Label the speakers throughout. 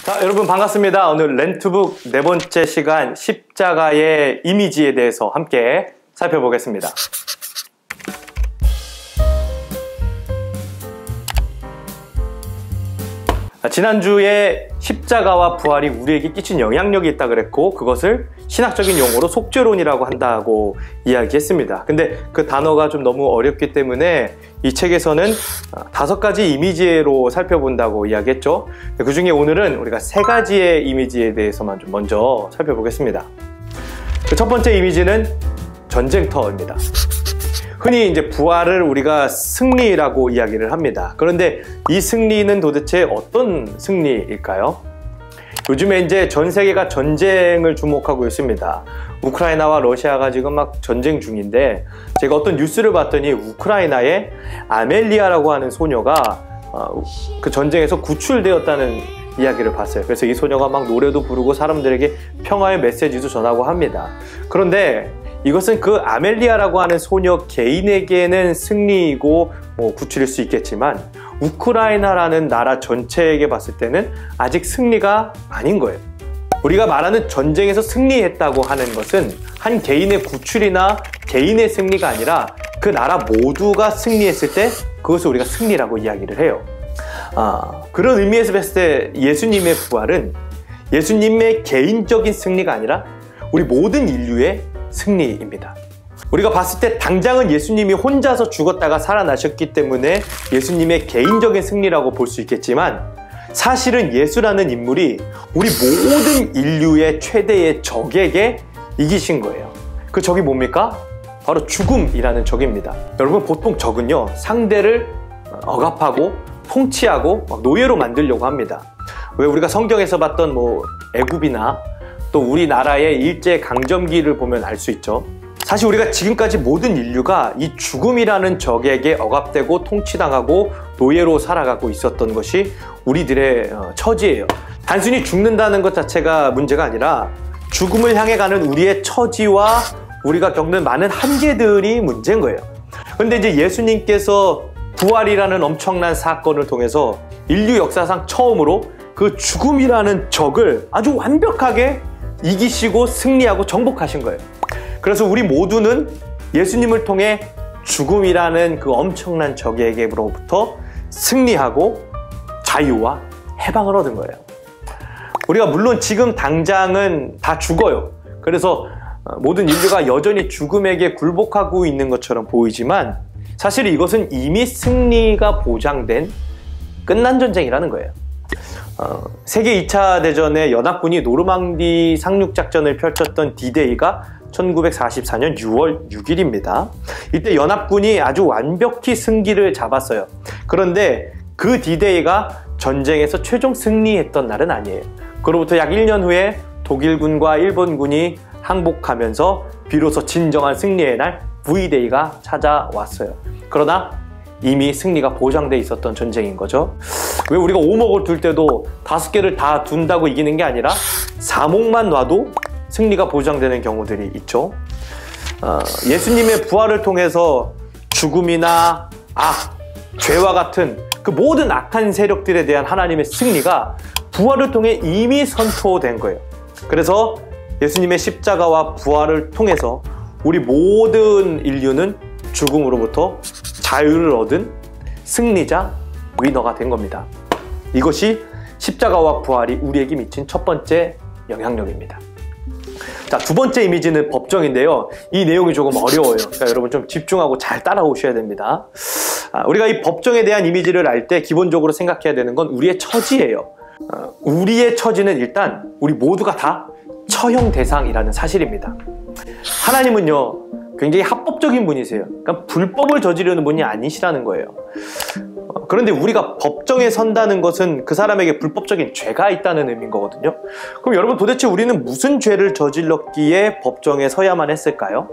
Speaker 1: 자, 여러분 반갑습니다. 오늘 렌트북 네 번째 시간 십자가의 이미지에 대해서 함께 살펴보겠습니다. 지난주에 십자가와 부활이 우리에게 끼친 영향력이 있다 그랬고, 그것을 신학적인 용어로 속죄론이라고 한다고 이야기했습니다. 근데 그 단어가 좀 너무 어렵기 때문에 이 책에서는 5가지 이미지로 살펴본다고 이야기했죠. 그 중에 오늘은 우리가 3가지의 이미지에 대해서만 좀 먼저 살펴보겠습니다. 그 첫 번째 이미지는 전쟁터입니다. 흔히 이제 부활을 우리가 승리라고 이야기를 합니다. 그런데 이 승리는 도대체 어떤 승리일까요? 요즘에 이제 전 세계가 전쟁을 주목하고 있습니다. 우크라이나와 러시아가 지금 막 전쟁 중인데, 제가 어떤 뉴스를 봤더니 우크라이나에 아멜리아라고 하는 소녀가 그 전쟁에서 구출되었다는 이야기를 봤어요. 그래서 이 소녀가 막 노래도 부르고 사람들에게 평화의 메시지도 전하고 합니다. 그런데 이것은 그 아멜리아라고 하는 소녀 개인에게는 승리이고 구출일 수 있겠지만, 우크라이나라는 나라 전체에게 봤을 때는 아직 승리가 아닌 거예요. 우리가 말하는 전쟁에서 승리했다고 하는 것은 한 개인의 구출이나 개인의 승리가 아니라 그 나라 모두가 승리했을 때 그것을 우리가 승리라고 이야기를 해요. 그런 의미에서 봤을 때 예수님의 부활은 예수님의 개인적인 승리가 아니라 우리 모든 인류의 승리입니다. 우리가 봤을 때 당장은 예수님이 혼자서 죽었다가 살아나셨기 때문에 예수님의 개인적인 승리라고 볼 수 있겠지만, 사실은 예수라는 인물이 우리 모든 인류의 최대의 적에게 이기신 거예요. 그 적이 뭡니까? 바로 죽음이라는 적입니다. 여러분, 보통 적은요, 상대를 억압하고 통치하고 노예로 만들려고 합니다. 왜 우리가 성경에서 봤던 애굽이나 또 우리나라의 일제강점기를 보면 알 수 있죠. 사실 우리가 지금까지 모든 인류가 이 죽음이라는 적에게 억압되고 통치당하고 노예로 살아가고 있었던 것이 우리들의 처지예요. 단순히 죽는다는 것 자체가 문제가 아니라 죽음을 향해 가는 우리의 처지와 우리가 겪는 많은 한계들이 문제인 거예요. 그런데 이제 예수님께서 부활이라는 엄청난 사건을 통해서 인류 역사상 처음으로 그 죽음이라는 적을 아주 완벽하게 이기시고 승리하고 정복하신 거예요. 그래서 우리 모두는 예수님을 통해 죽음이라는 그 엄청난 적에게로부터 승리하고 자유와 해방을 얻은 거예요. 우리가 물론 지금 당장은 다 죽어요. 그래서 모든 인류가 여전히 죽음에게 굴복하고 있는 것처럼 보이지만, 사실 이것은 이미 승리가 보장된 끝난 전쟁이라는 거예요. 세계 2차 대전에 연합군이 노르망디 상륙작전을 펼쳤던 D-Day가 1944년 6월 6일입니다. 이때 연합군이 아주 완벽히 승기를 잡았어요. 그런데 그 D-Day가 전쟁에서 최종 승리했던 날은 아니에요. 그로부터 약 1년 후에 독일군과 일본군이 항복하면서 비로소 진정한 승리의 날 V-Day가 찾아왔어요. 그러나 이미 승리가 보장돼 있었던 전쟁인 거죠. 왜 우리가 오목을 둘 때도 5개를 다 둔다고 이기는 게 아니라 4목만 놔도 승리가 보장되는 경우들이 있죠. 예수님의 부활을 통해서 죽음이나 악, 죄와 같은 그 모든 악한 세력들에 대한 하나님의 승리가 부활을 통해 이미 선포된 거예요. 그래서 예수님의 십자가와 부활을 통해서 우리 모든 인류는 죽음으로부터 자유를 얻은 승리자, 위너가 된 겁니다. 이것이 십자가와 부활이 우리에게 미친 첫 번째 영향력입니다. 자, 두 번째 이미지는 법정인데요. 이 내용이 조금 어려워요. 그러니까 여러분 좀 집중하고 잘 따라오셔야 됩니다. 우리가 이 법정에 대한 이미지를 알 때 기본적으로 생각해야 되는 건 우리의 처지예요. 우리의 처지는 일단 우리 모두가 다 처형 대상이라는 사실입니다. 하나님은요, 굉장히 합법적인 분이세요. 그러니까 불법을 저지르는 분이 아니시라는 거예요. 그런데 우리가 법정에 선다는 것은 그 사람에게 불법적인 죄가 있다는 의미인 거거든요. 그럼 여러분, 도대체 우리는 무슨 죄를 저질렀기에 법정에 서야만 했을까요?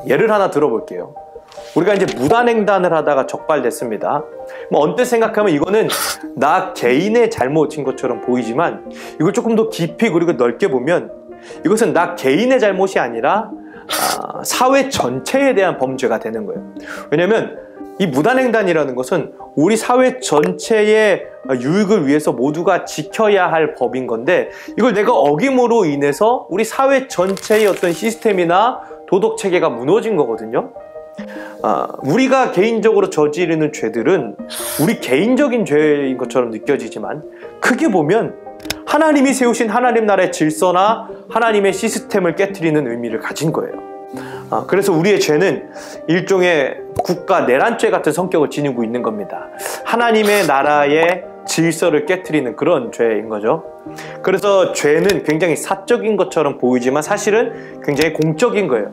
Speaker 1: 예를 하나 들어볼게요. 우리가 이제 무단횡단을 하다가 적발됐습니다. 언뜻 생각하면 이거는 나 개인의 잘못인 것처럼 보이지만, 이걸 조금 더 깊이 그리고 넓게 보면 이것은 나 개인의 잘못이 아니라 사회 전체에 대한 범죄가 되는 거예요. 왜냐면 이 무단횡단이라는 것은 우리 사회 전체의 유익을 위해서 모두가 지켜야 할 법인 건데, 이걸 내가 어김으로 인해서 우리 사회 전체의 어떤 시스템이나 도덕 체계가 무너진 거거든요. 우리가 개인적으로 저지르는 죄들은 우리 개인적인 죄인 것처럼 느껴지지만, 크게 보면 하나님이 세우신 하나님 나라의 질서나 하나님의 시스템을 깨트리는 의미를 가진 거예요. 그래서 우리의 죄는 일종의 국가 내란죄 같은 성격을 지니고 있는 겁니다. 하나님의 나라의 질서를 깨트리는 그런 죄인 거죠. 그래서 죄는 굉장히 사적인 것처럼 보이지만 사실은 굉장히 공적인 거예요.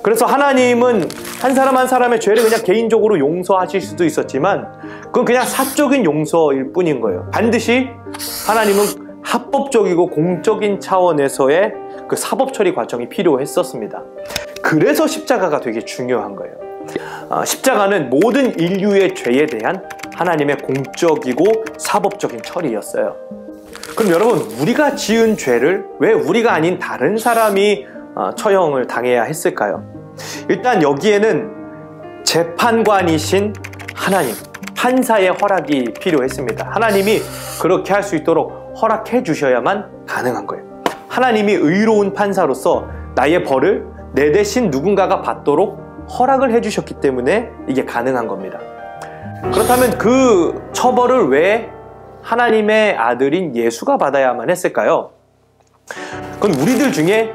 Speaker 1: 그래서 하나님은 한 사람 한 사람의 죄를 그냥 개인적으로 용서하실 수도 있었지만, 그건 그냥 사적인 용서일 뿐인 거예요. 반드시 하나님은 합법적이고 공적인 차원에서의 그 사법 처리 과정이 필요했었습니다. 그래서 십자가가 되게 중요한 거예요. 십자가는 모든 인류의 죄에 대한 하나님의 공적이고 사법적인 처리였어요. 그럼 여러분, 우리가 지은 죄를 왜 우리가 아닌 다른 사람이 처형을 당해야 했을까요? 일단 여기에는 재판관이신 하나님, 판사의 허락이 필요했습니다. 하나님이 그렇게 할 수 있도록 허락해 주셔야만 가능한 거예요. 하나님이 의로운 판사로서 나의 벌을 내 대신 누군가가 받도록 허락을 해 주셨기 때문에 이게 가능한 겁니다. 그렇다면 그 처벌을 왜 하나님의 아들인 예수가 받아야만 했을까요? 그건 우리들 중에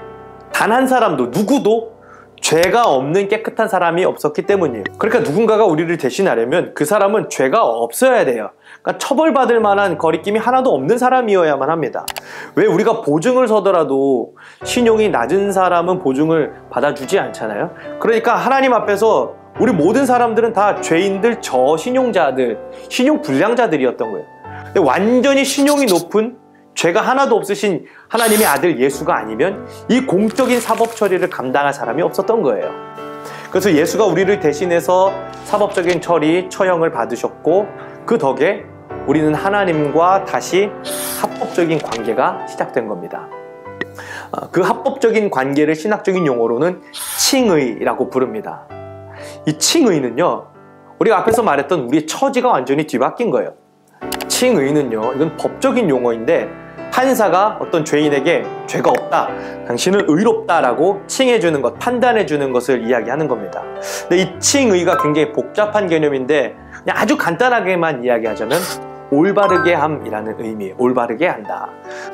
Speaker 1: 단 한 사람도, 누구도 죄가 없는 깨끗한 사람이 없었기 때문이에요. 그러니까 누군가가 우리를 대신하려면 그 사람은 죄가 없어야 돼요. 그러니까 처벌받을 만한 거리낌이 하나도 없는 사람이어야만 합니다. 왜 우리가 보증을 서더라도 신용이 낮은 사람은 보증을 받아주지 않잖아요. 그러니까 하나님 앞에서 우리 모든 사람들은 다 죄인들, 저신용자들, 신용불량자들이었던 거예요. 근데 완전히 신용이 높은, 죄가 하나도 없으신 하나님의 아들 예수가 아니면 이 공적인 사법 처리를 감당할 사람이 없었던 거예요. 그래서 예수가 우리를 대신해서 사법적인 처리, 처형을 받으셨고, 그 덕에 우리는 하나님과 다시 합법적인 관계가 시작된 겁니다. 그 합법적인 관계를 신학적인 용어로는 칭의라고 부릅니다. 이 칭의는요, 우리가 앞에서 말했던 우리의 처지가 완전히 뒤바뀐 거예요. 칭의는요, 이건 법적인 용어인데, 판사가 어떤 죄인에게 죄가 없다, 당신은 의롭다라고 칭해주는 것, 판단해주는 것을 이야기하는 겁니다. 근데 이 칭의가 굉장히 복잡한 개념인데, 그냥 아주 간단하게만 이야기하자면 올바르게 함이라는 의미예요. 올바르게 한다.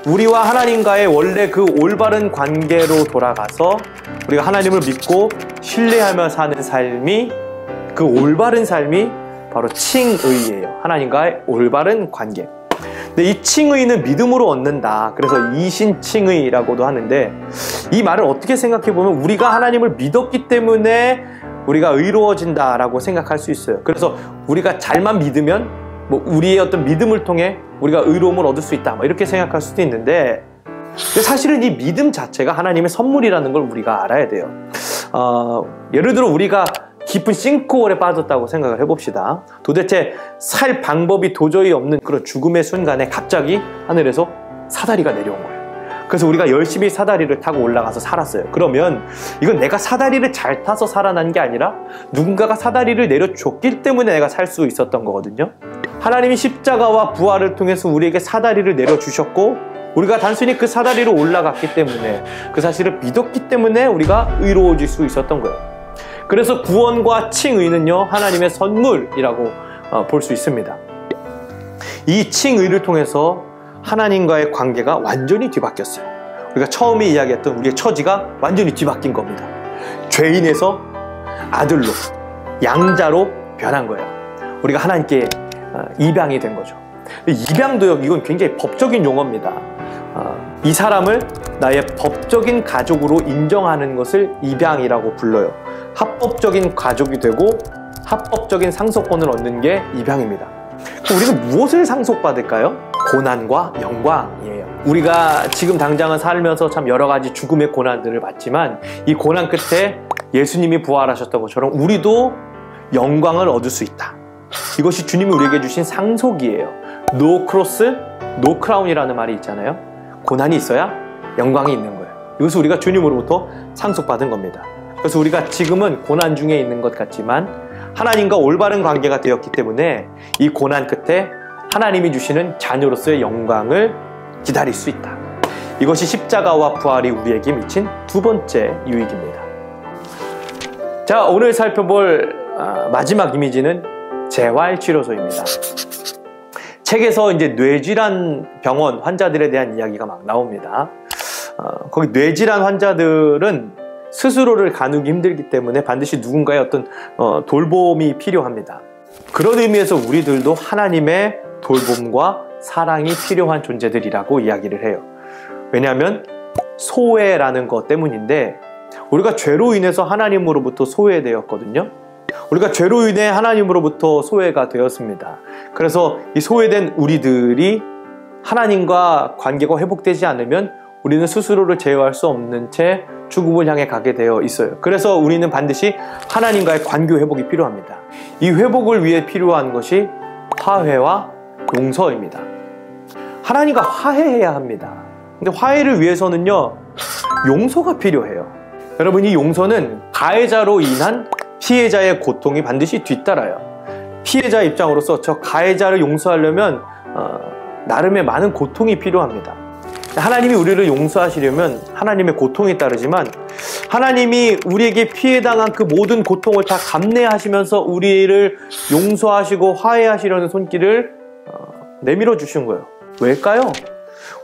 Speaker 1: 우리와 하나님과의 원래 그 올바른 관계로 돌아가서 우리가 하나님을 믿고 신뢰하며 사는 삶이, 그 올바른 삶이 바로 칭의예요. 하나님과의 올바른 관계. 근데 이 칭의는 믿음으로 얻는다. 그래서 이신칭의라고도 하는데, 이 말을 어떻게 생각해보면 우리가 하나님을 믿었기 때문에 우리가 의로워진다라고 생각할 수 있어요. 그래서 우리가 잘만 믿으면 우리의 어떤 믿음을 통해 우리가 의로움을 얻을 수 있다, 이렇게 생각할 수도 있는데, 사실은 이 믿음 자체가 하나님의 선물이라는 걸 우리가 알아야 돼요. 예를 들어 우리가 깊은 싱크홀에 빠졌다고 생각을 해봅시다. 도대체 살 방법이 도저히 없는 그런 죽음의 순간에 갑자기 하늘에서 사다리가 내려온 거예요. 그래서 우리가 열심히 사다리를 타고 올라가서 살았어요. 그러면 이건 내가 사다리를 잘 타서 살아난 게 아니라 누군가가 사다리를 내려줬기 때문에 내가 살 수 있었던 거거든요. 하나님이 십자가와 부활을 통해서 우리에게 사다리를 내려주셨고, 우리가 단순히 그 사다리로 올라갔기 때문에, 그 사실을 믿었기 때문에 우리가 의로워질 수 있었던 거예요. 그래서 구원과 칭의는요, 하나님의 선물이라고 볼 수 있습니다. 이 칭의를 통해서 하나님과의 관계가 완전히 뒤바뀌었어요. 우리가 처음에 이야기했던 우리의 처지가 완전히 뒤바뀐 겁니다. 죄인에서 아들로, 양자로 변한 거예요. 우리가 하나님께 입양이 된 거죠. 입양도요, 이건 굉장히 법적인 용어입니다. 이 사람을 나의 법적인 가족으로 인정하는 것을 입양이라고 불러요. 합법적인 가족이 되고 합법적인 상속권을 얻는 게 입양입니다. 우리는 무엇을 상속받을까요? 고난과 영광이에요. 우리가 지금 당장은 살면서 참 여러 가지 죽음의 고난들을 받지만, 이 고난 끝에 예수님이 부활하셨던 것처럼 우리도 영광을 얻을 수 있다. 이것이 주님이 우리에게 주신 상속이에요. No cross, no crown이라는 말이 있잖아요. 고난이 있어야 영광이 있는 거예요. 이것을 우리가 주님으로부터 상속받은 겁니다. 그래서 우리가 지금은 고난 중에 있는 것 같지만 하나님과 올바른 관계가 되었기 때문에 이 고난 끝에 하나님이 주시는 자녀로서의 영광을 기다릴 수 있다. 이것이 십자가와 부활이 우리에게 미친 두 번째 유익입니다. 자, 오늘 살펴볼 마지막 이미지는 재활치료소입니다. 책에서 이제 뇌질환 병원 환자들에 대한 이야기가 막 나옵니다. 거기 뇌질환 환자들은 스스로를 가누기 힘들기 때문에 반드시 누군가의 어떤 돌봄이 필요합니다. 그런 의미에서 우리들도 하나님의 돌봄과 사랑이 필요한 존재들이라고 이야기를 해요. 왜냐하면 소외라는 것 때문인데, 우리가 죄로 인해서 하나님으로부터 소외되었거든요. 우리가 죄로 인해 하나님으로부터 소외가 되었습니다. 그래서 이 소외된 우리들이 하나님과 관계가 회복되지 않으면 우리는 스스로를 제어할 수 없는 채 죽음을 향해 가게 되어 있어요. 그래서 우리는 반드시 하나님과의 관계 회복이 필요합니다. 이 회복을 위해 필요한 것이 화해와 용서입니다. 하나님과 화해해야 합니다. 근데 화해를 위해서는요, 용서가 필요해요. 여러분, 이 용서는 가해자로 인한 피해자의 고통이 반드시 뒤따라요. 피해자 입장으로서 저 가해자를 용서하려면 나름의 많은 고통이 필요합니다. 하나님이 우리를 용서하시려면 하나님의 고통이 따르지만, 하나님이 우리에게 피해당한 그 모든 고통을 다 감내하시면서 우리를 용서하시고 화해하시려는 손길을 내밀어 주신 거예요. 왜일까요?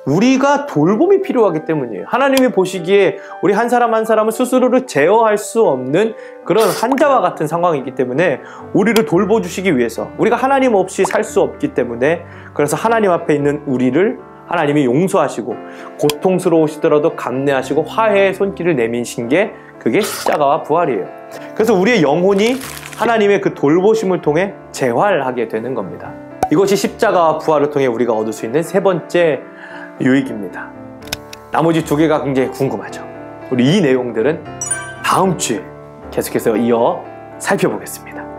Speaker 1: 우리가 돌봄이 필요하기 때문이에요. 하나님이 보시기에 우리 한 사람 한 사람은 스스로를 제어할 수 없는 그런 환자와 같은 상황이기 때문에 우리를 돌보주시기 위해서, 우리가 하나님 없이 살 수 없기 때문에, 그래서 하나님 앞에 있는 우리를 하나님이 용서하시고 고통스러우시더라도 감내하시고 화해의 손길을 내미신 게, 그게 십자가와 부활이에요. 그래서 우리의 영혼이 하나님의 그 돌보심을 통해 재활하게 되는 겁니다. 이것이 십자가와 부활을 통해 우리가 얻을 수 있는 세 번째 유익입니다. 나머지 두 개가 굉장히 궁금하죠. 우리 이 내용들은 다음 주에 계속해서 이어 살펴보겠습니다.